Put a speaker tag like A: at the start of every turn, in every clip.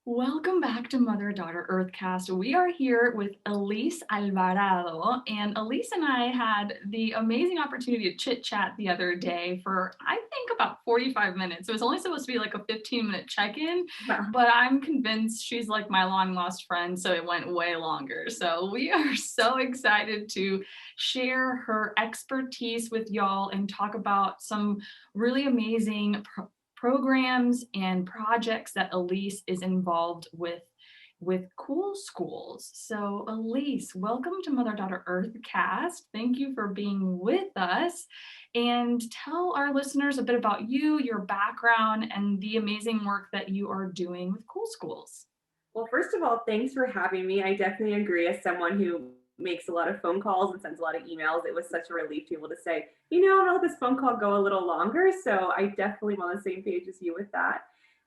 A: Welcome back to Mother-Daughter Earthcast. We are here with Elysse Alvarado, and Elysse and I had the amazing opportunity to chit-chat the other day for, I think, about 45 minutes. It was only supposed to be like a 15-minute check-in, but I'm convinced she's like my long-lost friend, so it went way longer. So we are so excited to share her expertise with y'all and talk about some really amazing programs and projects that Elysse is involved with cool schools. So Elysse, welcome to Mother-Daughter Earthcast. Thank you for being with us, and tell our listeners a bit about you, your background, and the amazing work that you are doing with cool schools.
B: Well, first of all, thanks for having me. I definitely agree. As someone who makes a lot of phone calls and sends a lot of emails, it was such a relief to be able to say, I'm gonna let this phone call go a little longer. So I definitely am on the same page as you with that.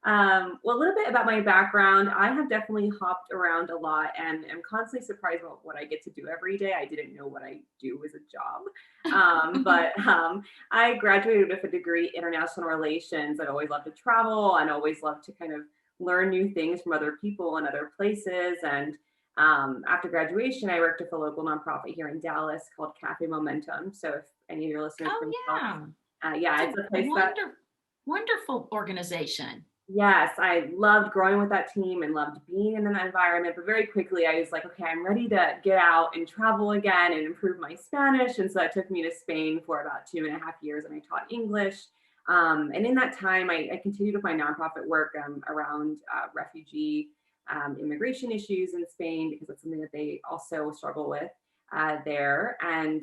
B: Well, a little bit about my background. I have definitely hopped around a lot and am constantly surprised about what I get to do every day. I didn't know what I do as a job. But I graduated with a degree in international relations. I've always loved to travel and always loved to kind of learn new things from other people and other places. And after graduation, I worked with a local nonprofit here in Dallas called Cafe Momentum. So if any of your listeners
A: Oh
B: from
A: yeah.
B: yeah,
A: It's
B: it's a
A: a
B: place that
A: wonderful organization.
B: yes, I loved growing with that team and loved being in that environment. But very quickly, I was like, okay, I'm ready to get out and travel again and improve my Spanish. And so that took me to Spain for about 2.5 years, and I taught English. And in that time, I continued with my nonprofit work around refugee immigration issues in Spain, because that's something that they also struggle with there. And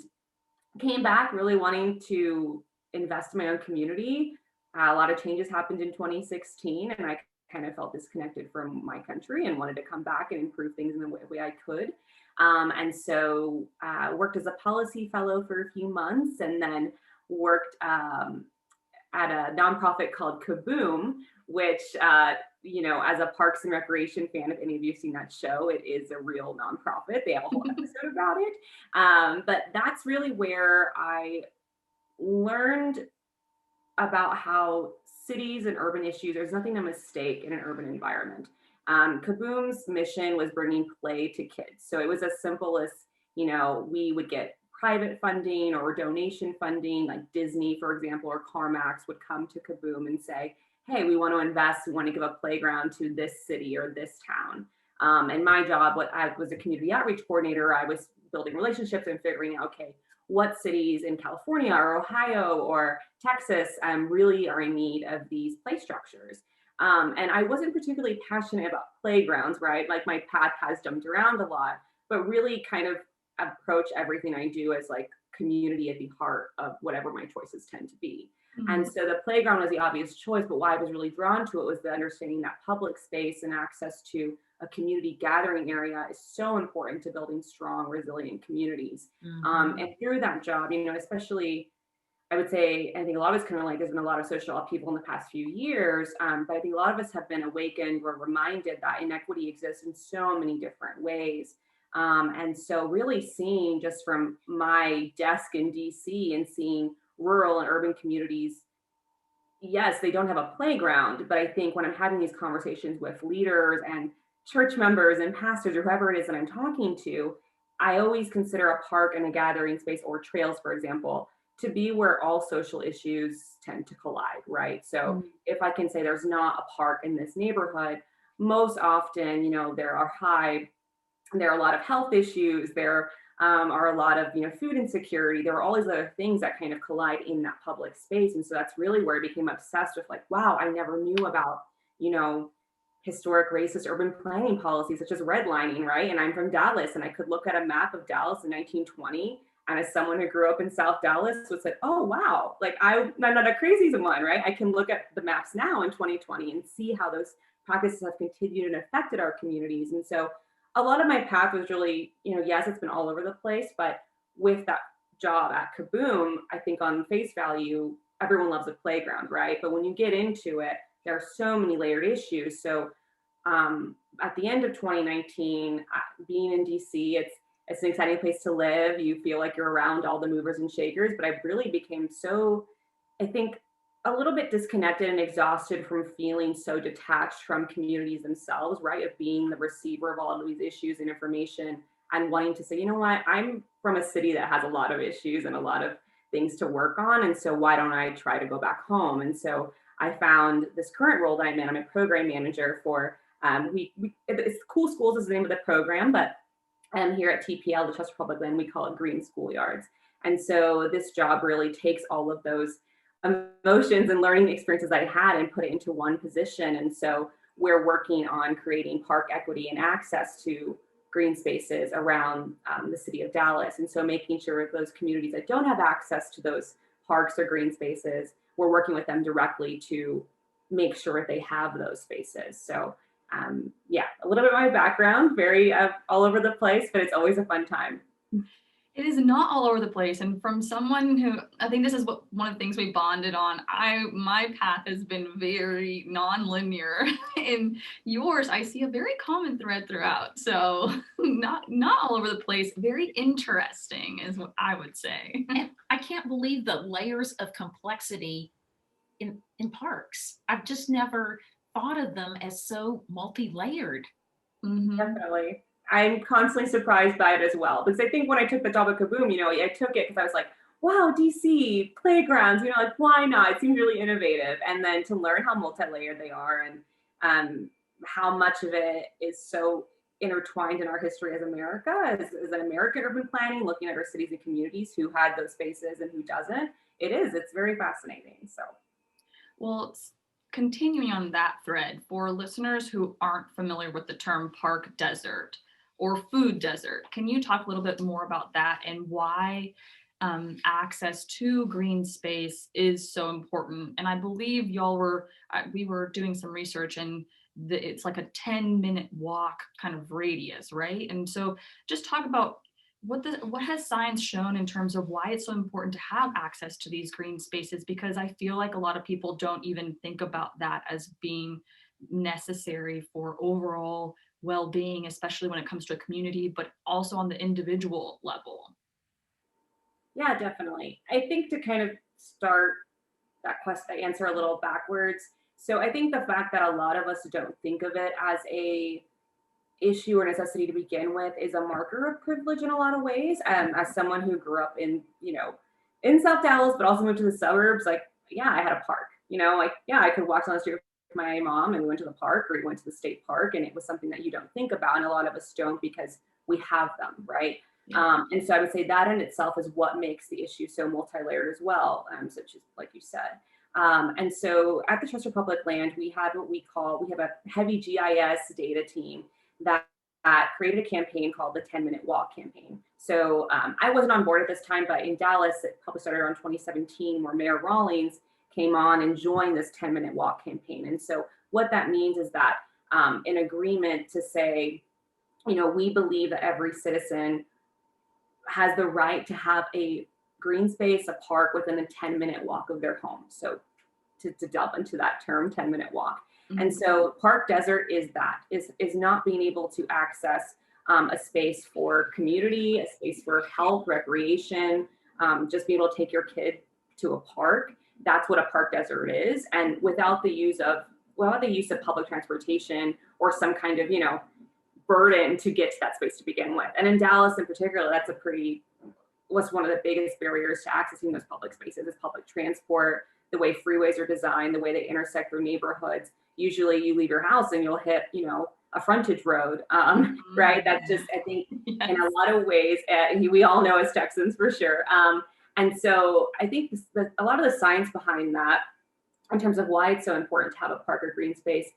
B: came back really wanting to invest in my own community. A lot of changes happened in 2016, and I kind of felt disconnected from my country and wanted to come back and improve things in the way I could. And so worked as a policy fellow for a few months, and then worked at a nonprofit called Kaboom, which, as a Parks and Recreation fan, if any of you have seen that show, it is a real nonprofit. They have a whole episode about it. But that's really where I learned about how cities and urban issues, there's nothing to mistake in an urban environment. Kaboom's mission was bringing play to kids. So it was as simple as, we would get private funding or donation funding, like Disney, for example, or CarMax would come to Kaboom and say, hey, we want to invest, we want to give a playground to this city or this town. And my job, what I was a community outreach coordinator, I was building relationships and figuring out, okay, what cities in California or Ohio or Texas really are in need of these play structures. And I wasn't particularly passionate about playgrounds, right? Like my path has jumped around a lot, but really kind of approach everything I do as like community at the heart of whatever my choices tend to be.
A: Mhm.
B: And so the playground was the obvious choice, but why I was really drawn to it was the understanding that public space and access to a community gathering area is so important to building strong, resilient communities. And through that job, especially I would say, I think a lot of us kind of like, there's been a lot of social upheaval in the past few years, but I think a lot of us have been awakened or reminded that inequity exists in so many different ways. And so really seeing just from my desk in DC and seeing rural and urban communities, yes, they don't have a playground, but I think when I'm having these conversations with leaders and church members and pastors or whoever it is that I'm talking to, I always consider a park and a gathering space or trails, for example, to be where all social issues tend to collide, right? So
A: Mhm.
B: if I can say there's not a park in this neighborhood, most often, there are a lot of health issues. There are a lot of food insecurity. There are all these other things that kind of collide in that public space, and so that's really where I became obsessed with like, wow, I never knew about you know historic racist urban planning policies such as redlining, right? And I'm from Dallas, and I could look at a map of Dallas in 1920. And as someone who grew up in South Dallas, was like, oh wow, like I'm not a crazy one, right? I can look at the maps now in 2020 and see how those practices have continued and affected our communities. And so a lot of my path was really, yes, it's been all over the place, but with that job at Kaboom, I think on face value, everyone loves a playground, right? But when you get into it, there are so many layered issues. So at the end of 2019, being in DC, it's an exciting place to live. You feel like you're around all the movers and shakers, but I really became so, I think a little bit disconnected and exhausted from feeling so detached from communities themselves, right? Of being the receiver of all of these issues and information and wanting to say, you know what, I'm from a city that has a lot of issues and a lot of things to work on. And so why don't I try to go back home? And so I found this current role that I'm in. I'm a program manager for, it's Cool Schools is the name of the program, but here at TPL, the Chester Public Land, we call it Green Schoolyards. And so this job really takes all of those emotions and learning experiences I had and put it into one position. And so we're working on creating park equity and access to green spaces around the city of Dallas. And so making sure those communities that don't have access to those parks or green spaces, we're working with them directly to make sure they have those spaces. So yeah, a little bit of my background, very all over the place, but it's always a fun time.
A: It is not all over the place. And from someone who, I think this is one of the things we bonded on. My path has been very non-linear. In yours, I see a very common thread throughout. So not all over the place. Very interesting is what I would say.
C: And I can't believe the layers of complexity in parks. I've just never thought of them as so multi-layered.
A: Mm-hmm.
B: Definitely. I'm constantly surprised by it as well, because I think when I took the job at Kaboom, I took it because I was like, wow, DC playgrounds, like why not? It seems really innovative. And then to learn how multi-layered they are and how much of it is so intertwined in our history as America, as an American urban planning, looking at our cities and communities who had those spaces and who doesn't. It's very fascinating. So,
A: well, continuing on that thread, for listeners who aren't familiar with the term park desert or food desert, can you talk a little bit more about that and why access to green space is so important? And I believe we were doing some research, and it's like a 10-minute walk kind of radius, right? And so just talk about what has science shown in terms of why it's so important to have access to these green spaces, because I feel like a lot of people don't even think about that as being necessary for overall well-being, especially when it comes to a community, but also on the individual level.
B: Yeah, definitely. I think to kind of start that answer a little backwards. So I think the fact that a lot of us don't think of it as a issue or necessity to begin with is a marker of privilege in a lot of ways. As someone who grew up in South Dallas, but also moved to the suburbs, like, yeah, I had a park, I could walk down the street with my mom and we went to the park, or we went to the state park, and it was something that you don't think about. And a lot of us don't, because we have them, right? Yeah. And so I would say that in itself is what makes the issue so multi-layered as well, such as, like you said. And so at the Chester Public Land, we have a heavy GIS data team that created a campaign called the 10-Minute Walk campaign. So I wasn't on board at this time, but in Dallas, it probably started around 2017, where Mayor Rawlings came on and joined this 10-Minute Walk campaign. And so what that means is that in agreement to say, we believe that every citizen has the right to have a green space, a park within a 10-minute walk of their home. So to delve into that term, 10-minute walk. Mm-hmm. And so park desert is not being able to access a space for community, a space for health, recreation, just being able to take your kid to a park. That's what a park desert is. And without the use of public transportation or some kind of, burden to get to that space to begin with. And in Dallas in particular, was one of the biggest barriers to accessing those public spaces is public transport, the way freeways are designed, the way they intersect through neighborhoods. Usually you leave your house and you'll hit, a frontage road, right? That's just, I think, yes, in a lot of ways, we all know as Texans for sure. And so I think a lot of the science behind that, in terms of why it's so important to have a park or green space,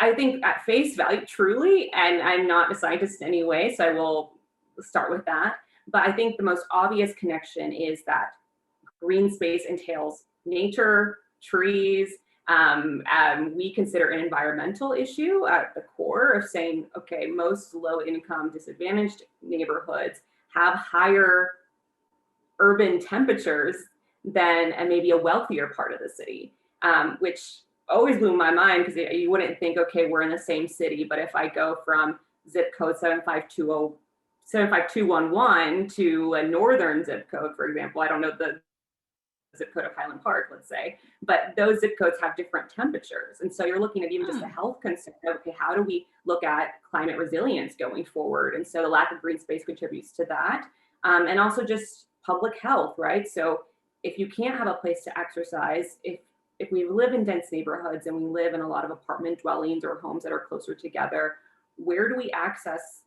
B: I think at face value, truly, and I'm not a scientist in any way, so I will start with that. But I think the most obvious connection is that green space entails nature, trees. We consider an environmental issue at the core of saying, okay, most low-income, disadvantaged neighborhoods have higher urban temperatures than maybe a wealthier part of the city, which always blew my mind, because you wouldn't think, okay, we're in the same city, but if I go from zip code 75211 to a northern zip code, for example, I don't know zip code of Highland Park, let's say, but those zip codes have different temperatures. And so you're looking at even just a health concern. Okay, how do we look at climate resilience going forward? And so the lack of green space contributes to that. And also just public health, right? So if you can't have a place to exercise, if we live in dense neighborhoods and we live in a lot of apartment dwellings or homes that are closer together, where do we access,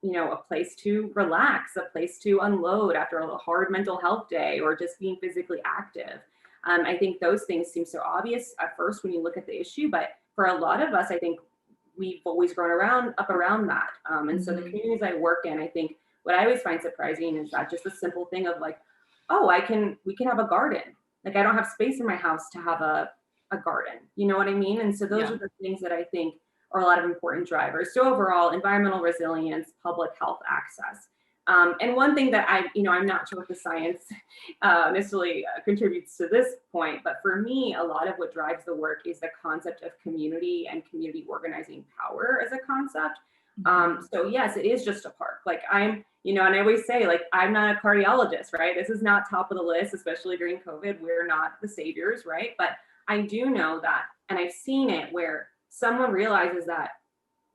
B: a place to relax, a place to unload after a hard mental health day, or just being physically active? I think those things seem so obvious at first when you look at the issue, but for a lot of us, I think we've always grown up around that. And so the communities I work in, I think what I always find surprising is that just the simple thing of like, oh, we can have a garden. Like, I don't have space in my house to have a garden. You know what I mean? And so those are the things that I think are a lot of important drivers. So overall, environmental resilience, public health access. And one thing that I'm not sure if the science necessarily contributes to this point, but for me, a lot of what drives the work is the concept of community and community organizing power as a concept. So yes, it is just a park. Like and I always say, like, I'm not a cardiologist, right? This is not top of the list, especially during COVID. We're not the saviors, right? But I do know that, and I've seen it where someone realizes that,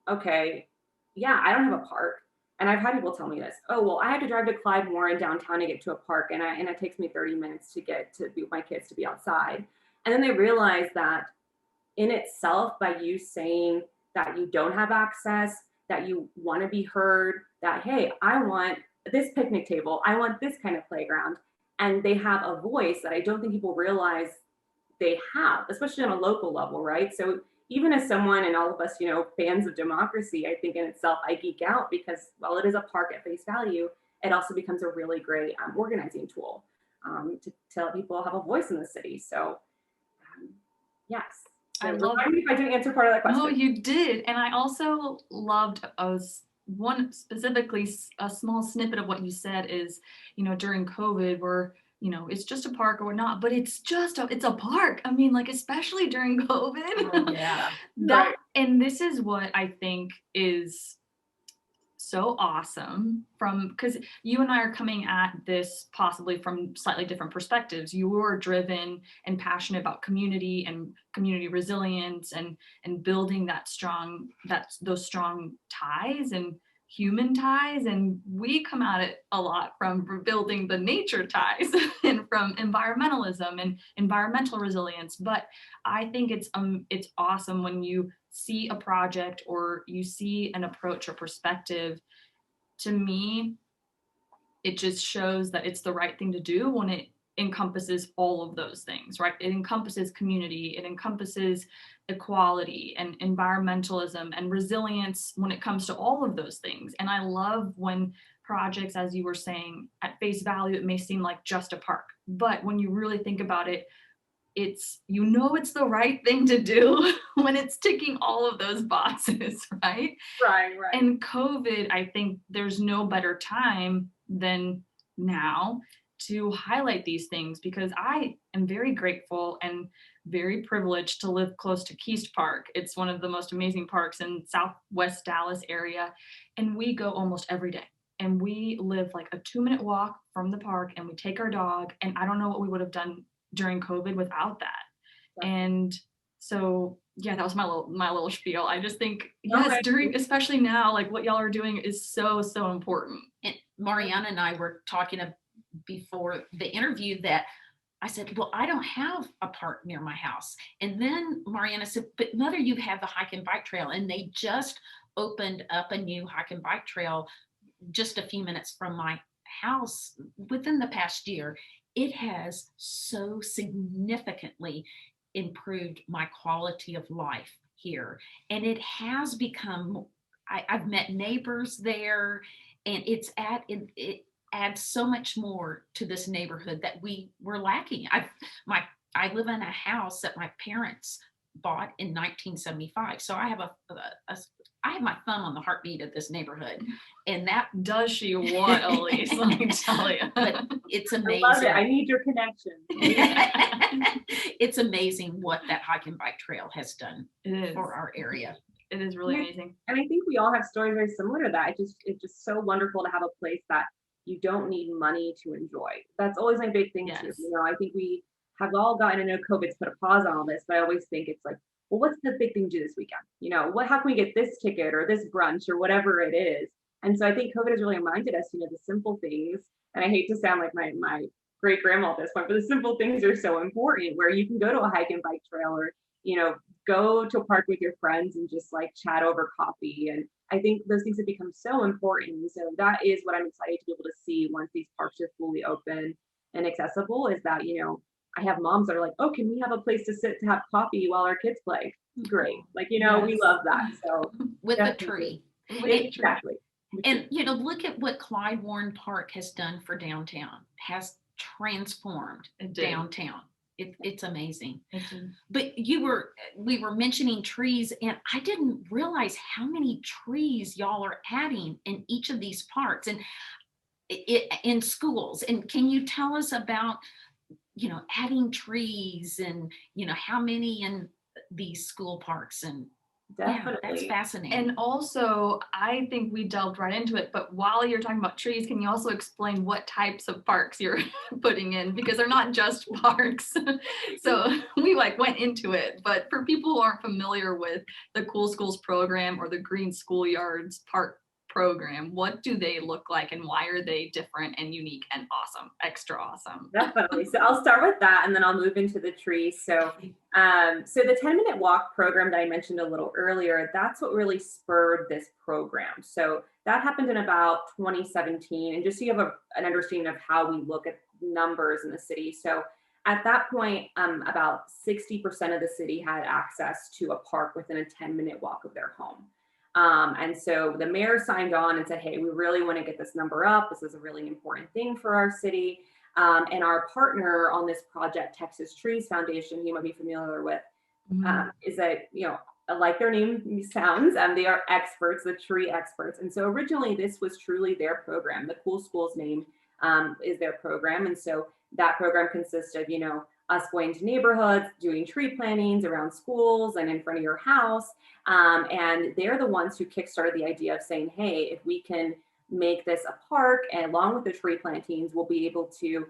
B: okay, yeah, I don't have a park. And I've had people tell me this, oh, well, I have to drive to Clyde Moore in downtown to get to a park. And it takes me 30 minutes to get to be with my kids to be outside. And then they realize that in itself, by you saying that you don't have access, that you want to be heard, that, hey, I want this picnic table, I want this kind of playground. And they have a voice that I don't think people realize they have, especially on a local level, right? So even as someone, and all of us, fans of democracy, I think in itself, I geek out because while it is a park at face value, it also becomes a really great organizing tool to tell people have a voice in the city. So yes. So remind me if I didn't answer part of that question.
A: No, you did. And I also loved one specifically, a small snippet of what you said is, during COVID, where it's just a park or not, but it's a park. I mean, like, especially during COVID.
C: Oh, yeah.
A: Right. And this is what I think is so awesome because you and I are coming at this possibly from slightly different perspectives. You are driven and passionate about community and community resilience and building those strong ties and human ties, and we come at it a lot from building the nature ties and from environmentalism and environmental resilience. But I think it's awesome when you see a project or you see an approach or perspective. To me, it just shows that it's the right thing to do when it encompasses all of those things, right? It encompasses community, it encompasses equality and environmentalism and resilience when it comes to all of those things. And I love when projects, as you were saying, at face value, it may seem like just a park, but when you really think about it, it's the right thing to do when it's ticking all of those boxes, right?
B: Right.
A: And COVID, I think there's no better time than now to highlight these things, because I am very grateful and very privileged to live close to Keast Park. It's one of the most amazing parks in Southwest Dallas area. And we go almost every day. And we live like a 2-minute walk from the park, and we take our dog. And I don't know what we would have done during COVID without that. Yeah. And so, yeah, that was my little spiel. I just think, yes, especially now, like what y'all are doing is so, so important.
C: And Mariana and I were talking before the interview that I said, well, I don't have a park near my house. And then Mariana said, but Mother, you have the hike and bike trail. And they just opened up a new hike and bike trail just a few minutes from my house within the past year. It has so significantly improved my quality of life here. And it has become, I've met neighbors there, and it adds so much more to this neighborhood that we were lacking. I live in a house that my parents bought in 1975. So I have I have my thumb on the heartbeat of this neighborhood, and that
A: does she want, Elysse? Let me tell you.
C: But it's amazing.
B: I love it. I need your connection.
C: It's amazing what that hike and bike trail has done for our area.
A: It is really amazing.
B: And I think we all have stories very similar to that. It's just so wonderful to have a place that you don't need money to enjoy. That's always my big thing too.
A: Yes.
B: You know, I think we have all gotten, I know COVID's put a pause on all this, but I always think it's like, well, what's the big thing to do this weekend? You know, how can we get this ticket or this brunch or whatever it is? And so I think COVID has really reminded us, you know, the simple things. And I hate to sound like my great grandma at this point, but the simple things are so important, where you can go to a hike and bike trail, or, you know, go to a park with your friends and just like chat over coffee. And I think those things have become so important. And so that is what I'm excited to be able to see once these parks are fully open and accessible, is that, you know, I have moms that are like, oh, can we have a place to sit to have coffee while our kids play? Great. Like, you know, we
A: Yes.
B: love that. So
C: with a
B: definitely.
C: tree.
B: Exactly.
C: And, you know, look at what Clyde Warren Park has done for downtown, has transformed
A: It did.
C: downtown. It's amazing.
A: It did.
C: But we were mentioning trees, and I didn't realize how many trees y'all are adding in each of these parks and in schools. And can you tell us about, you know, adding trees and, you know, how many in these school parks? And
B: Definitely.
C: yeah, that's fascinating.
A: And also, I think we delved right into it, but while you're talking about trees, can you also explain what types of parks you're putting in? Because they're not just parks. So we like went into it, but for people who aren't familiar with the Cool Schools program or the Green Schoolyards Park program, what do they look like and why are they different and unique and awesome, extra awesome?
B: Definitely. So I'll start with that and then I'll move into the trees. So the 10-minute walk program that I mentioned a little earlier, that's what really spurred this program. So that happened in about 2017. And just so you have an understanding of how we look at numbers in the city. So at that point, about 60% of the city had access to a park within a 10-minute walk of their home. And so the mayor signed on and said, hey, we really want to get this number up. This is a really important thing for our city. And our partner on this project, Texas Trees Foundation, you might be familiar with, is that, you know, like their name sounds, they are experts, the tree experts. And so originally this was truly their program. The Cool Schools name is their program. And so that program consists of, you know, us going to neighborhoods, doing tree plantings around schools and in front of your house. And they're the ones who kickstarted the idea of saying, hey, if we can make this a park, and along with the tree plantings, we'll be able to,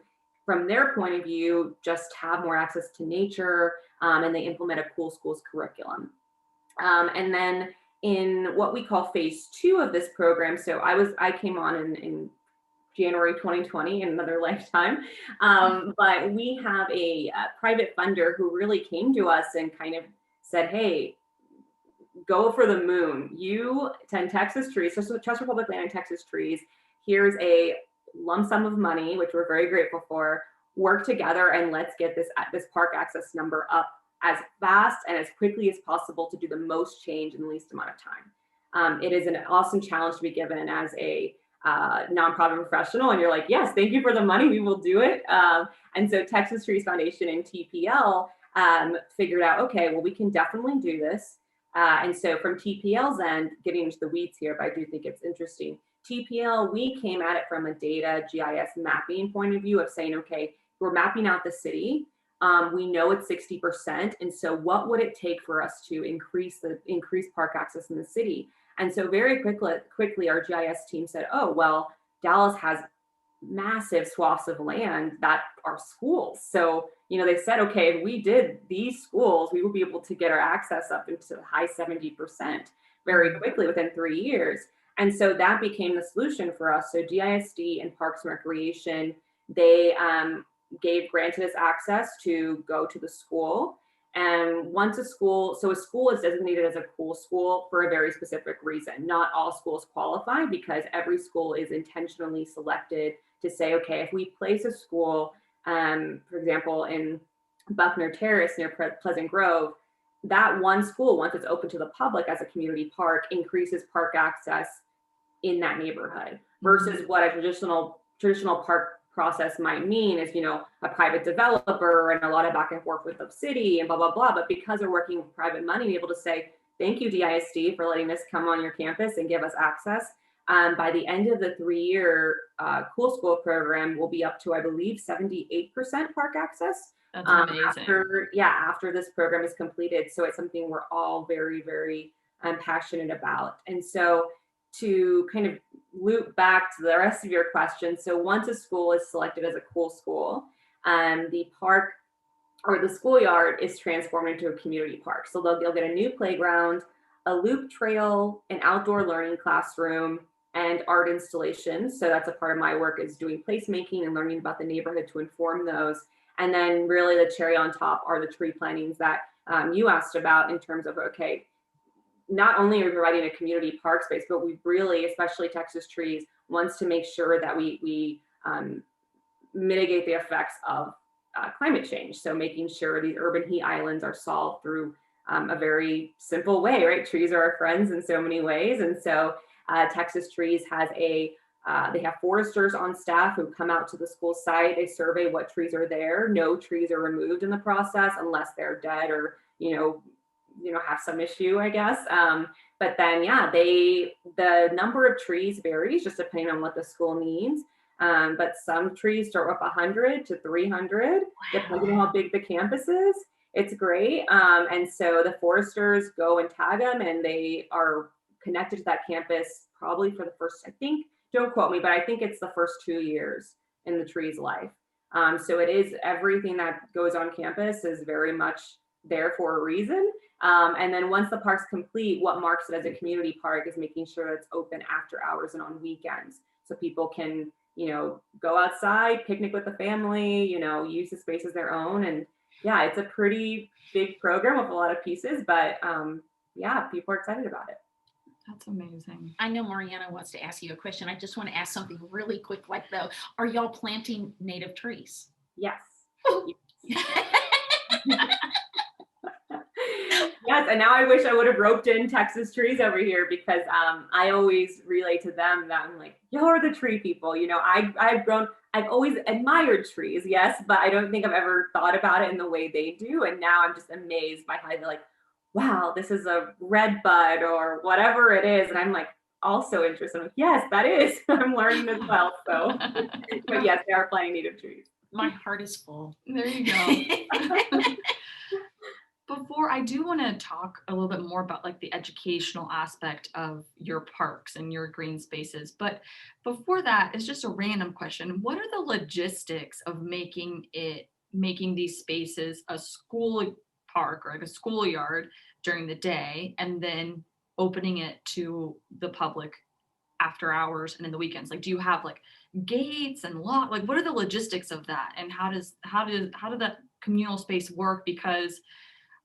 B: from their point of view, just have more access to nature, and they implement a Cool Schools curriculum. And then in what we call phase 2 of this program, so I came on in January 2020 in another lifetime. But we have a private funder who really came to us and kind of said, hey, go for the moon. You 10 Texas Trees, so Trust Republic Land and Texas Trees, here's a lump sum of money, which we're very grateful for. Work together and let's get this park access number up as fast and as quickly as possible to do the most change in the least amount of time. It is an awesome challenge to be given as a nonprofit professional, and you're like, yes, thank you for the money, we will do it. And so Texas Trees Foundation and TPL figured out, okay, well, we can definitely do this. And so from TPL's end, getting into the weeds here, but I do think it's interesting. TPL, we came at it from a data GIS mapping point of view of saying, okay, we're mapping out the city. We know it's 60%. And so what would it take for us to increase park access in the city? And so very quickly, our GIS team said, oh, well, Dallas has massive swaths of land that are schools. So, you know, they said, okay, if we did these schools, we would be able to get our access up into the high 70% very quickly within 3 years. And so that became the solution for us. So GISD and Parks and Recreation, they granted us access to go to the school. And once a school is designated as a cool school for a very specific reason. Not all schools qualify because every school is intentionally selected to say, okay, if we place a school, for example, in Buckner Terrace near Pleasant Grove, that one school, once it's open to the public as a community park, increases park access in that neighborhood versus what a traditional park process might mean is, you know, a private developer and a lot of back and forth with the city and blah, blah, blah. But because they're working with private money, able to say, thank you, DISD, for letting us come on your campus and give us access. By the end of the 3-year Cool School program, we'll be up to, I believe, 78% park access.
A: That's amazing.
B: After this program is completed. So it's something we're all very, very passionate about. And so to kind of loop back to the rest of your question. So once a school is selected as a cool school, the park or the schoolyard is transformed into a community park. So they'll get a new playground, a loop trail, an outdoor learning classroom, and art installations. So that's a part of my work, is doing placemaking and learning about the neighborhood to inform those. And then really the cherry on top are the tree plantings that you asked about, in terms of, okay, not only are we providing a community park space, but we really, especially Texas Trees, wants to make sure that we mitigate the effects of climate change. So making sure these urban heat islands are solved through a very simple way, right? Trees are our friends in so many ways. And so Texas Trees has they have foresters on staff who come out to the school site. They survey what trees are there. No trees are removed in the process unless they're dead or, have some issue, I guess. But then, the number of trees varies just depending on what the school needs. But some trees start with 100 to 300, depending on how big the campus is. It's great. And so the foresters go and tag them, and they are connected to that campus probably for the first, I think, don't quote me, but I think it's the first 2 years in the tree's life. So it is, everything that goes on campus is very much there for a reason. And then once the park's complete, what marks it as a community park is making sure it's open after hours and on weekends. So people can, go outside, picnic with the family, use the space as their own. And yeah, it's a pretty big program with a lot of pieces, but people are excited about it.
A: That's amazing.
C: I know Mariana wants to ask you a question. I just want to ask something really quick, though. Are y'all planting native trees?
B: Yes. Yes, and now I wish I would have roped in Texas Trees over here, because I always relay to them that I'm like, y'all are the tree people. I've always admired trees, yes, but I don't think I've ever thought about it in the way they do. And now I'm just amazed by how they're like, wow, this is a red bud or whatever it is. And I'm like, also interested. I'm like, yes, that is. I'm learning as well. So, but yes, they are planting native trees.
C: My heart is full.
A: There you go. Before, I do want to talk a little bit more about like the educational aspect of your parks and your green spaces. But before that, it's just a random question. What are the logistics of making these spaces a school park or like a schoolyard during the day, and then opening it to the public after hours and in the weekends? Like, do you have like gates and lock? Like, what are the logistics of that? And how did that communal space work? Because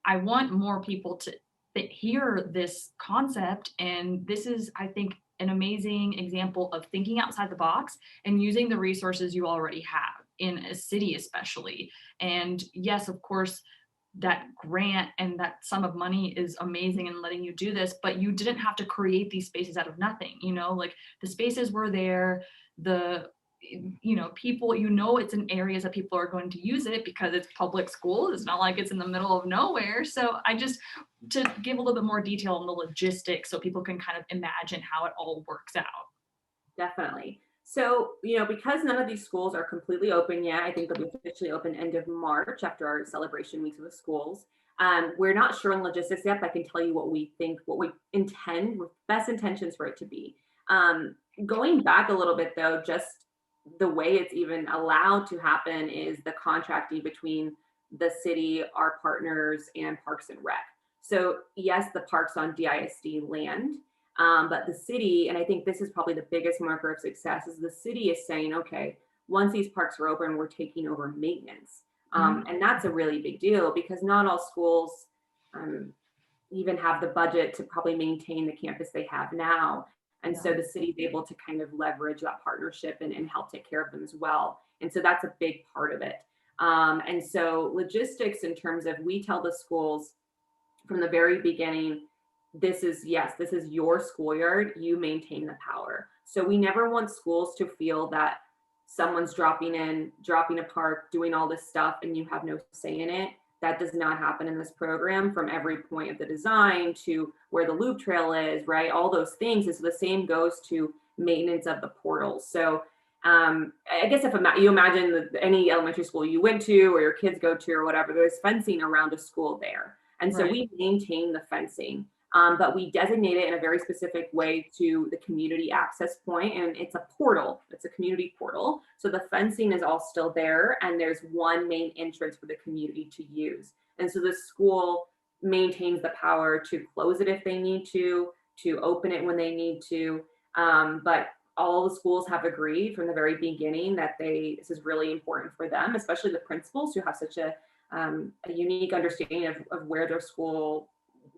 A: I want more people to hear this concept. And this is, I think, an amazing example of thinking outside the box and using the resources you already have in a city, especially. And yes, of course, that grant and that sum of money is amazing in letting you do this, but you didn't have to create these spaces out of nothing. Like the spaces were there, people, it's in areas that people are going to use it because it's public school. It's not like it's in the middle of nowhere. So to give a little bit more detail on the logistics so people can kind of imagine how it all works out.
B: Definitely. So, because none of these schools are completely open yet, I think they'll be officially open end of March after our celebration weeks with the schools. We're not sure on logistics yet, but I can tell you what we intend, with best intentions for it to be. Going back a little bit though, just the way it's even allowed to happen is the contracting between the city, our partners, and Parks and Rec. So yes, the park's on DISD land, but the city, and I think this is probably the biggest marker of success, is the city is saying, okay, once these parks are open, we're taking over maintenance. And that's a really big deal, because not all schools even have the budget to probably maintain the campus they have now. And so the city is able to kind of leverage that partnership and help take care of them as well. And so that's a big part of it. And so logistics in terms of, we tell the schools from the very beginning, this is your schoolyard, you maintain the power. So we never want schools to feel that someone's dropping a park, doing all this stuff, and you have no say in it. That does not happen in this program, from every point of the design to where the loop trail is, right? All those things. And so the same goes to maintenance of the portals. So I guess if you imagine any elementary school you went to or your kids go to or whatever, there's fencing around a school there. And so we maintain the fencing. But we designate it in a very specific way to the community access point, and it's a portal. It's a community portal. So the fencing is all still there, and there's one main entrance for the community to use. And so the school maintains the power to close it if they need to open it when they need to. But all the schools have agreed from the very beginning that this is really important for them, especially the principals who have such a unique understanding of where their school,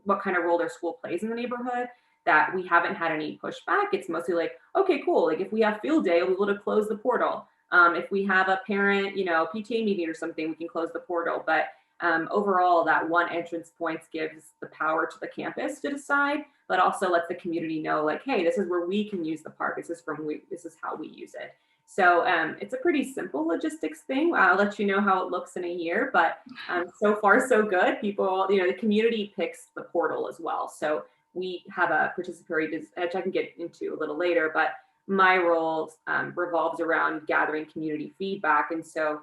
B: what kind of role their school plays in the neighborhood, that we haven't had any pushback. It's mostly like, okay, cool. Like if we have field day, we'll be able to close the portal. If we have a parent, PTA meeting or something, we can close the portal. But overall, that one entrance point gives the power to the campus to decide, but also lets the community know, like, hey, this is where we can use the park. This is how we use it. So it's a pretty simple logistics thing. I'll let you know how it looks in a year, but so far so good. People, the community picks the portal as well. So we have a participatory, which I can get into a little later, but my role revolves around gathering community feedback. And so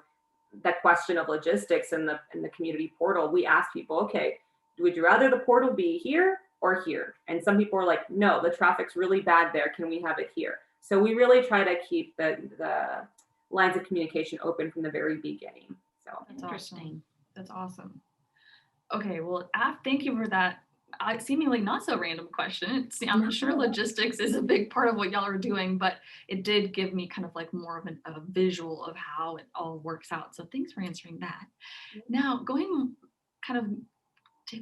B: that question of logistics in the community portal, we ask people, okay, would you rather the portal be here or here? And some people are like, no, the traffic's really bad there. Can we have it here? So we really try to keep the lines of communication open from the very beginning. So
A: that's interesting. That's awesome. Okay, well, thank you for that seemingly not so random question. I'm sure logistics is a big part of what y'all are doing, but it did give me kind of like more of a visual of how it all works out. So thanks for answering that. Now, going kind of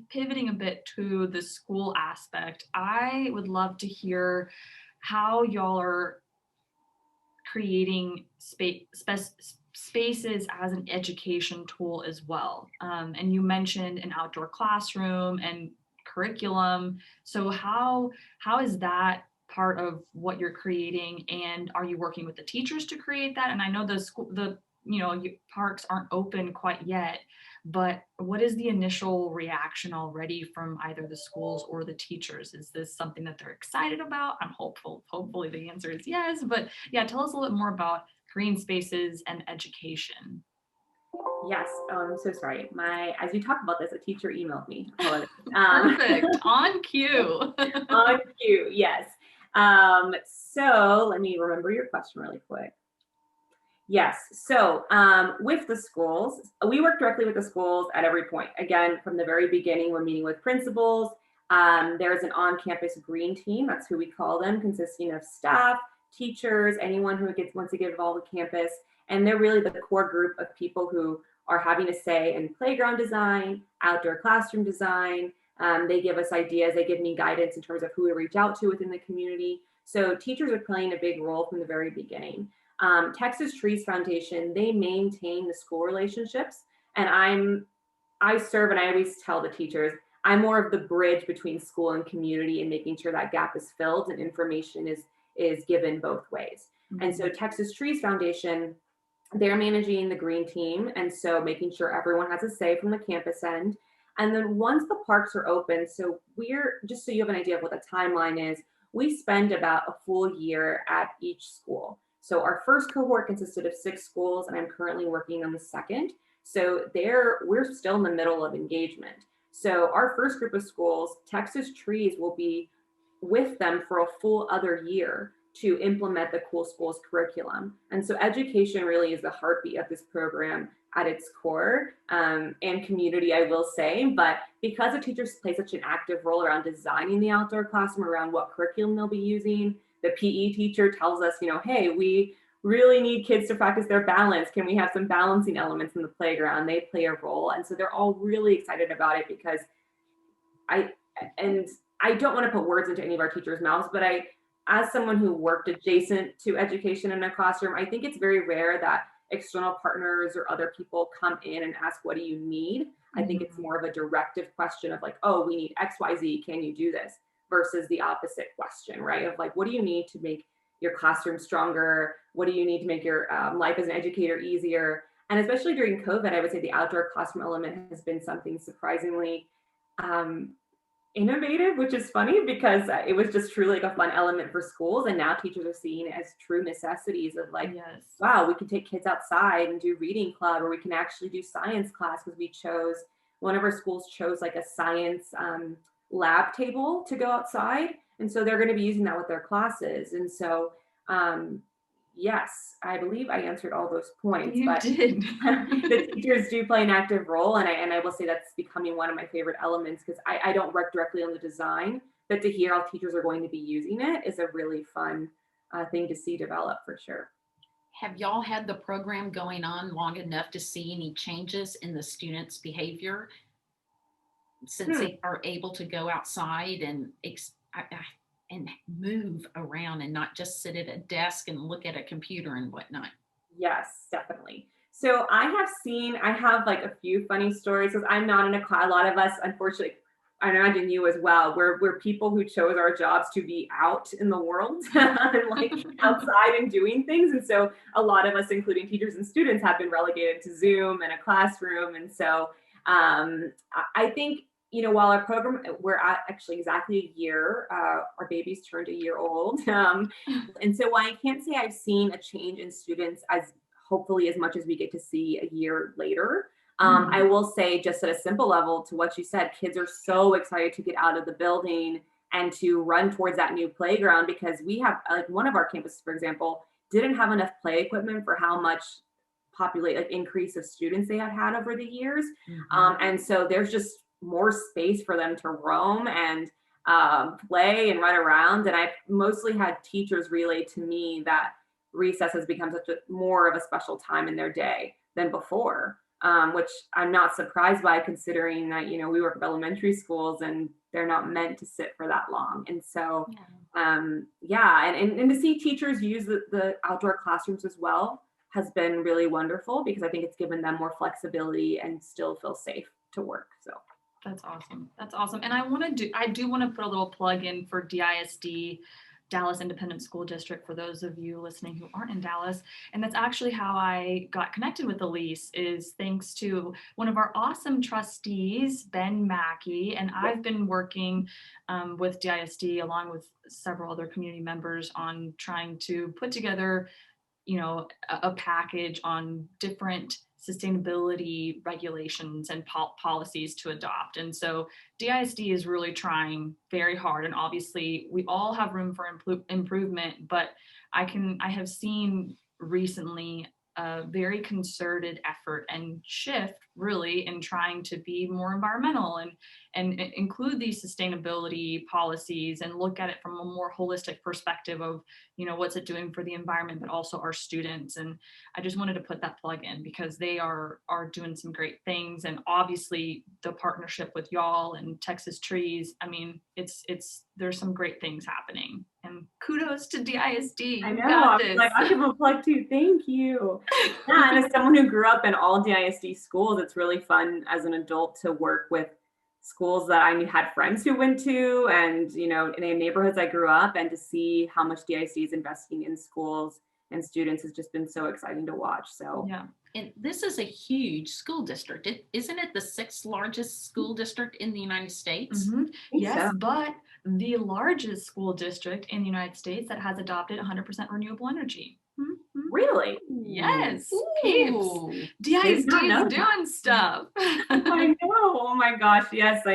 A: pivoting a bit to the school aspect, I would love to hear how y'all are creating spaces as an education tool as well. And you mentioned an outdoor classroom and curriculum. So how is that part of what you're creating, and are you working with the teachers to create that? And I know the parks aren't open quite yet, but what is the initial reaction already from either the schools or the teachers? Is this something that they're excited about? I'm hopeful. Hopefully the answer is yes, but yeah, tell us a little bit more about green spaces and education.
B: Yes. I'm so sorry. As you talk about this, a teacher emailed me.
A: Perfect. On cue.
B: On cue. Yes. So let me remember your question really quick. Yes. So with the schools, we work directly with the schools at every point. Again, from the very beginning, we're meeting with principals. There's an on-campus green team. That's who we call them, consisting of staff, teachers, anyone who wants to get involved with campus. And they're really the core group of people who are having a say in playground design, outdoor classroom design. They give us ideas. They give me guidance in terms of who to reach out to within the community. So teachers are playing a big role from the very beginning. Texas Trees Foundation, they maintain the school relationships. And I serve, and I always tell the teachers, I'm more of the bridge between school and community and making sure that gap is filled and information is given both ways. Mm-hmm. And so Texas Trees Foundation, they're managing the green team. And so making sure everyone has a say from the campus end. And then once the parks are open, so just so you have an idea of what the timeline is, we spend about a full year at each school. So our first cohort consisted of 6 schools, and I'm currently working on the second. So we're still in the middle of engagement. So our first group of schools, Texas Trees will be with them for a full other year to implement the Cool Schools curriculum. And so education really is the heartbeat of this program at its core, and community, I will say. But because the teachers play such an active role around designing the outdoor classroom, around what curriculum they'll be using, the PE teacher tells us, hey, we really need kids to practice their balance. Can we have some balancing elements in the playground? They play a role. And so they're all really excited about it, because I don't want to put words into any of our teachers' mouths, but as someone who worked adjacent to education in a classroom, I think it's very rare that external partners or other people come in and ask, what do you need? Mm-hmm. I think it's more of a directive question of like, oh, we need XYZ, can you do this? Versus the opposite question, right? Of like, what do you need to make your classroom stronger? What do you need to make your life as an educator easier? And especially during COVID, I would say the outdoor classroom element has been something surprisingly innovative, which is funny because it was just truly like a fun element for schools. And now teachers are seeing it as true necessities of like, yes, wow, we can take kids outside and do reading club, or we can actually do science class, because one of our schools chose like a science lab table to go outside. And so they're going to be using that with their classes. And so, yes, I believe I answered all those points.
A: You did.
B: The teachers do play an active role. And I will say that's becoming one of my favorite elements, because I don't work directly on the design, but to hear how teachers are going to be using it is a really fun thing to see develop for sure.
C: Have y'all had the program going on long enough to see any changes in the students' behavior since they are able to go outside and move around and not just sit at a desk and look at a computer and whatnot?
B: Yes, definitely. So I have like a few funny stories, because I'm not in a class. A lot of us, unfortunately, I imagine you as well, we're people who chose our jobs to be out in the world and like outside and doing things. And so a lot of us, including teachers and students, have been relegated to Zoom and a classroom. And so I think, while our program, we're at actually exactly a year, our baby's turned a year old. And so while I can't say I've seen a change in students as hopefully as much as we get to see a year later, I will say, just at a simple level, to what you said, kids are so excited to get out of the building and to run towards that new playground, because we have, like, one of our campuses, for example, didn't have enough play equipment for how much increase of students they had over the years. And so there's just more space for them to roam and play and run around. And I've mostly had teachers relay to me that recess has become more of a special time in their day than before. Which I'm not surprised by, considering that, we work with elementary schools and they're not meant to sit for that long. And so, and to see teachers use the outdoor classrooms as well has been really wonderful, because I think it's given them more flexibility and still feel safe to work. So
A: that's awesome. That's awesome. And I do want to put a little plug in for DISD, Dallas Independent School District, for those of you listening who aren't in Dallas. And that's actually how I got connected with Elysse, is thanks to one of our awesome trustees, Ben Mackey. And I've been working with DISD along with several other community members on trying to put together, a package on different sustainability regulations and policies to adopt. And so DISD is really trying very hard. And obviously we all have room for improvement, but I have seen recently a very concerted effort and shift really in trying to be more environmental and include these sustainability policies and look at it from a more holistic perspective of, what's it doing for the environment, but also our students. And I just wanted to put that plug in, because they are doing some great things. And obviously the partnership with y'all and Texas Trees, I mean, there's some great things happening. And kudos to DISD.
B: I know. I'll give a plug too. Thank you. Yeah, and as someone who grew up in all DISD schools, it's really fun as an adult to work with schools that I had friends who went to, and in the neighborhoods I grew up, and to see how much DISD is investing in schools and students has just been so exciting to watch. So
C: yeah. And this is a huge school district. Isn't it the 6th largest school district in the United States?
A: Yes, so. But the largest school district in the United States that has adopted 100% renewable energy.
B: Really?
A: Yes. Peeps. DISD is doing stuff.
B: I know. Oh my gosh. Yes,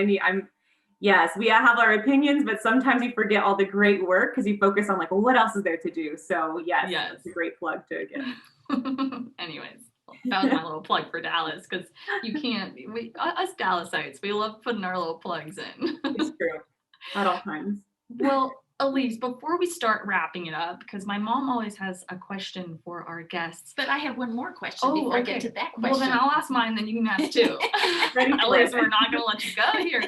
B: yes, we have our opinions, but sometimes you forget all the great work because you focus on what else is there to do. So yes. It's a great plug to get.
A: Anyways, that was my little plug for Dallas, because us Dallasites, we love putting our little plugs in.
B: It's true. At all times.
A: Well, Elysse, before we start wrapping it up, because my mom always has a question for our guests.
C: But I have one more question before I get to that question.
A: Well, then I'll ask mine, then you can ask too. Elysse, we're not going to let you go here.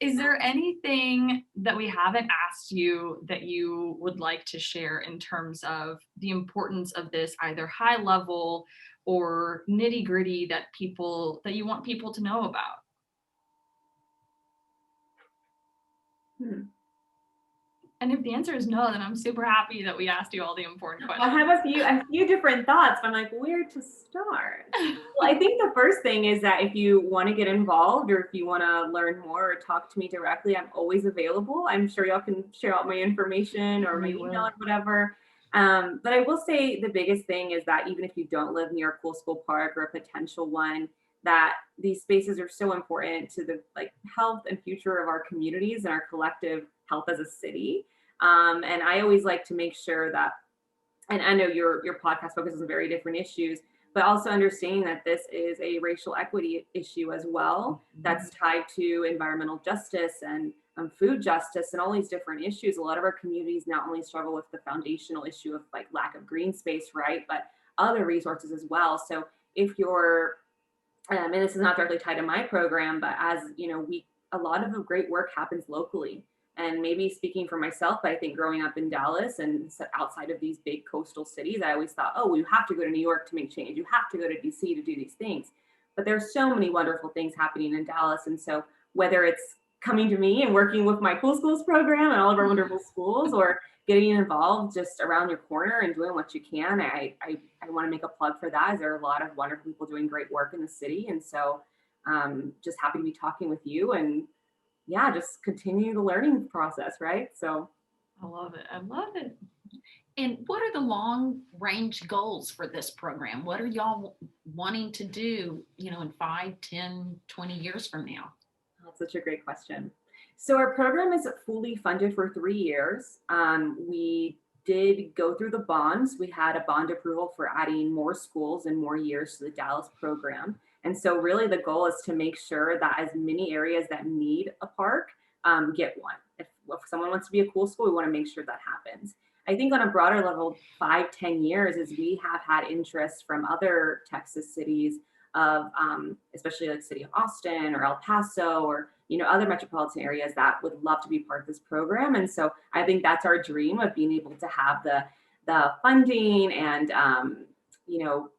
A: Is there anything that we haven't asked you that you would like to share in terms of the importance of this, either high level or nitty gritty, that you want people to know about? And if the answer is no, then I'm super happy that we asked you all the important questions.
B: I have a few different thoughts, but I'm like, where to start? Well, I think the first thing is that if you want to get involved, or if you want to learn more or talk to me directly, I'm always available. I'm sure y'all can share out my information or my email or whatever. But I will say the biggest thing is that even if you don't live near a cool school park or a potential one, that these spaces are so important to the like health and future of our communities and our collective health as a city. And I always like to make sure that, and I know your podcast focuses on very different issues, but also understanding that this is a racial equity issue as well, that's tied to environmental justice and food justice and all these different issues. A lot of our communities not only struggle with the foundational issue of like lack of green space, right, but other resources as well. So if you're, and this is not directly tied to my program, but as you know, a lot of the great work happens locally. And maybe speaking for myself, I think growing up in Dallas and outside of these big coastal cities, I always thought, oh, you have to go to New York to make change. You have to go to DC to do these things. But there's so many wonderful things happening in Dallas. And so whether it's coming to me and working with my Cool Schools program and all of our wonderful schools, or getting involved just around your corner and doing what you can, I want to make a plug for that, as there are a lot of wonderful people doing great work in the city. And so just happy to be talking with you, and yeah, just continue the learning process, right? So
A: I love it. I love it.
C: And what are the long range goals for this program? What are y'all wanting to do, you know, in 5, 10, 20 years from now?
B: That's such a great question. So our program is fully funded for 3 years. We did go through the bonds. We had a bond approval for adding more schools and more years to the Dallas program. And so really the goal is to make sure that as many areas that need a park get one. If someone wants to be a cool school, we want to make sure that happens. I think on a broader level, 5, 10 years is we have had interest from other Texas cities of, especially like city of Austin or El Paso or, you know, other metropolitan areas that would love to be part of this program. And so I think that's our dream of being able to have the funding and, you know,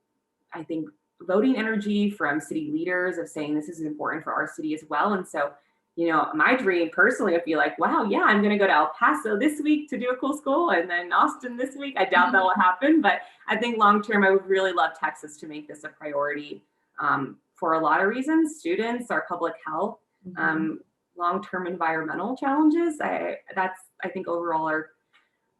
B: I think voting energy from city leaders of saying this is important for our city as well. And so, you know, my dream personally would be like, wow, yeah, I'm going to go to El Paso this week to do a cool school, and then Austin this week. I doubt that will happen, but I think long term, I would really love Texas to make this a priority for a lot of reasons: students, our public health, long-term environmental challenges. That's I think overall our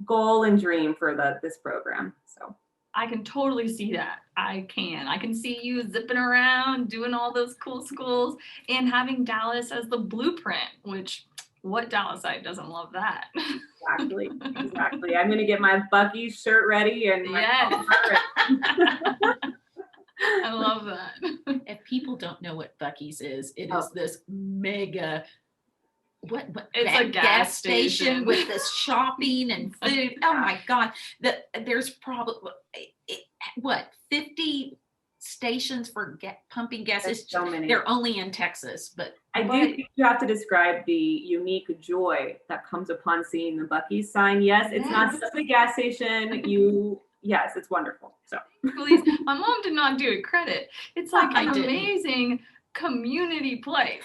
B: goal and dream for this program. So
A: I can totally see that. I can see you zipping around, doing all those cool schools, and having Dallas as the blueprint, which what Dallasite doesn't love that?
B: Exactly. I'm going to get my Buc-ee's shirt ready and my
A: I love that.
C: If people don't know what Buc-ee's is, it is this mega what
A: it's a gas station
C: with this shopping and food. Oh my God. There's probably 50 stations for pumping gas.
B: There's so many.
C: They're only in Texas, but
B: I do think you have to describe the unique joy that comes upon seeing the Buc-ee's sign. Yes, it's not just a gas station. Yes, it's wonderful. So
A: please, my mom did not do it credit. It's like an amazing community place.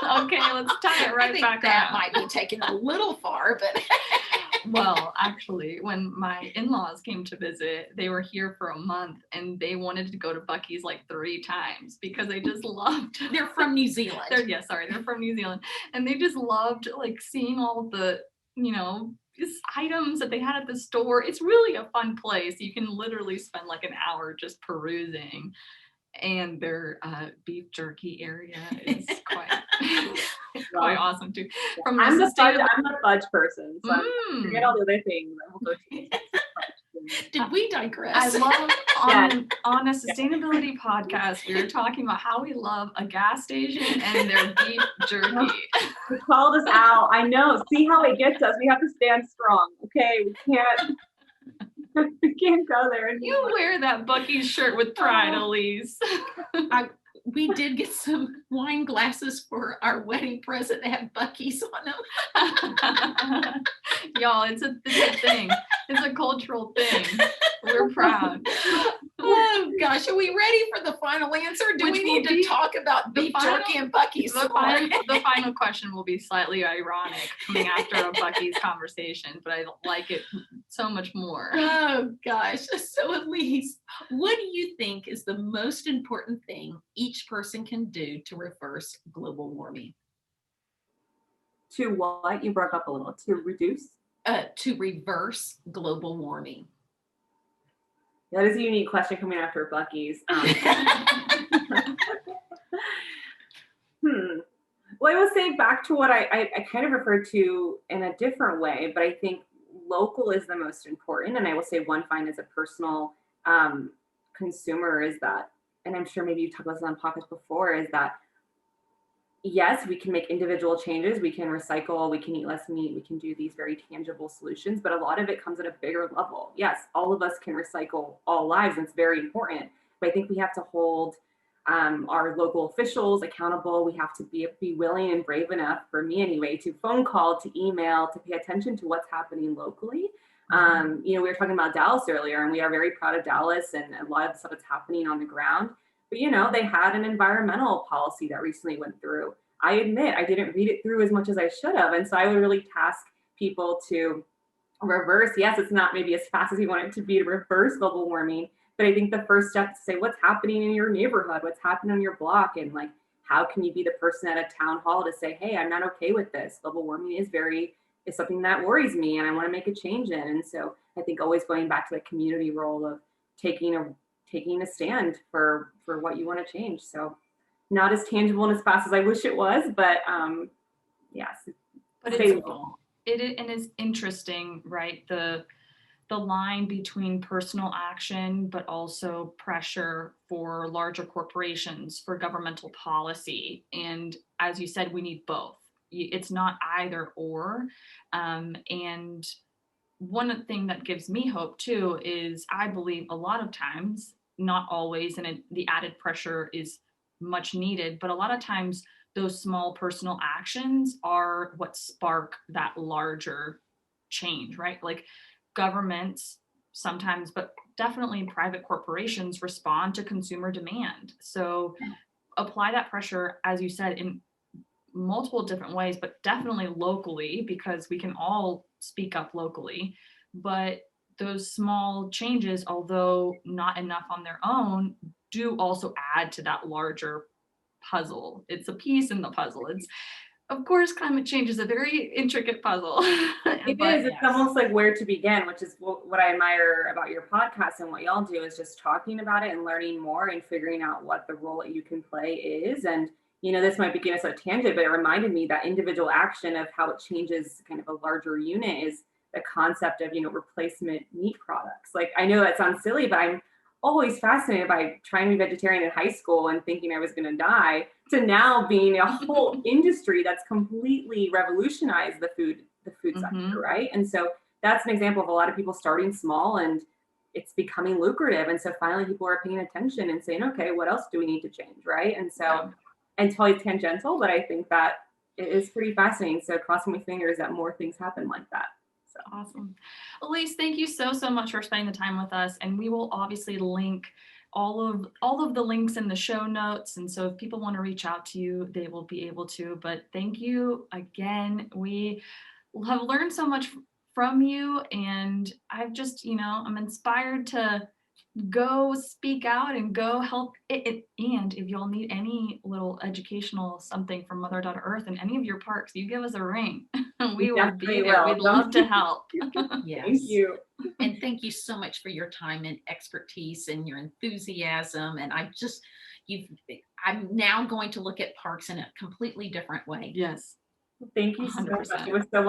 A: Okay, let's tie it right back
C: that
A: around.
C: Might be taken a little far, but
A: well, actually, when my in-laws came to visit, they were here for a month and they wanted to go to Buc-ee's like 3 times because they just loved.
C: They're from New Zealand.
A: They're from New Zealand, and they just loved like seeing all the, you know, items that they had at the store. It's really a fun place. You can literally spend like an hour just perusing. And their beef jerky area is quite awesome too.
B: I'm the fudge person, so forget all the other things.
C: Did we digress?
A: I love on a sustainability podcast, we were talking about how we love a gas station and their beef jerky.
B: You called us out. I know. See how it gets us. We have to stand strong. Okay, we can't. We can't go there anymore.
A: You wear that Buc-ee's shirt with pride, Elysse.
C: We did get some wine glasses for our wedding present that had Buc-ee's on them.
A: Y'all, it's a thing. It's a cultural thing. We're proud.
C: Oh gosh, are we ready for the final answer? Do we need to talk about beef jerky and Buc-ee's?
A: The final question will be slightly ironic coming after a Buc-ee's conversation, but I like it so much more.
C: Oh gosh. So Elysse, what do you think is the most important thing each person can do to reverse global warming?
B: To what? You broke up a little. To reduce?
C: To reverse global warming.
B: That is a unique question coming after Buc-ee's. Well, I will say back to what I kind of referred to in a different way, but I think local is the most important. And I will say one find as a personal consumer is that, and I'm sure maybe you've talked about this on podcasts before, is that yes, we can make individual changes. We can recycle, we can eat less meat, we can do these very tangible solutions, but a lot of it comes at a bigger level. Yes, all of us can recycle all lives, and it's very important. But I think we have to hold our local officials accountable. We have to be willing and brave enough, for me anyway, to phone call, to email, to pay attention to what's happening locally. We were talking about Dallas earlier, and we are very proud of Dallas and a lot of the stuff that's happening on the ground. But, they had an environmental policy that recently went through. I admit I didn't read it through as much as I should have. And so I would really task people to reverse. Yes, it's not maybe as fast as you want it to be to reverse global warming. But I think the first step is to say what's happening in your neighborhood, what's happening on your block, and like, how can you be the person at a town hall to say, hey, I'm not okay with this. Global warming is something that worries me and I want to make a change in. And so I think always going back to the community role of taking a stand for what you want to change. So not as tangible and as fast as I wish it was, but yes.
A: But it is interesting, right? The line between personal action, but also pressure for larger corporations, for governmental policy. And as you said, we need both. It's not either or. And one thing that gives me hope too is I believe a lot of times, not always, and the added pressure is much needed, but a lot of times those small personal actions are what spark that larger change, right? Like governments sometimes, but definitely private corporations respond to consumer demand. So apply that pressure, as you said, in multiple different ways, but definitely locally, because we can all speak up locally. But those small changes, although not enough on their own, do also add to that larger puzzle. It's a piece in the puzzle. Of course, climate change is a very intricate puzzle.
B: It is. It's almost like where to begin, which is what I admire about your podcast and what y'all do, is just talking about it and learning more and figuring out what the role that you can play is. And, this might begin as a tangent, but it reminded me that individual action of how it changes kind of a larger unit is the concept of, replacement meat products. Like, I know that sounds silly, but I'm always fascinated by trying to be vegetarian in high school and thinking I was going to die, to now being a whole industry that's completely revolutionized the food sector, right? And so that's an example of a lot of people starting small and it's becoming lucrative. And so finally people are paying attention and saying, okay, what else do we need to change, right? And so, and it's probably tangential, but I think that it is pretty fascinating. So crossing my fingers that more things happen like that. So
A: awesome. Elysse, thank you so much for spending the time with us. And we will obviously link all of the links in the show notes. And so if people want to reach out to you, they will be able to. But thank you again. We have learned so much from you. And I've just, I'm inspired to go speak out and go help it. And if y'all need any little educational something from Daughter Earth in any of your parks, you give us a ring. We will be there. We'd love to help.
C: Yes.
B: Thank you.
C: And thank you so much for your time and expertise and your enthusiasm. And I'm now going to look at parks in a completely different way.
A: Yes.
B: Thank you so much. It was so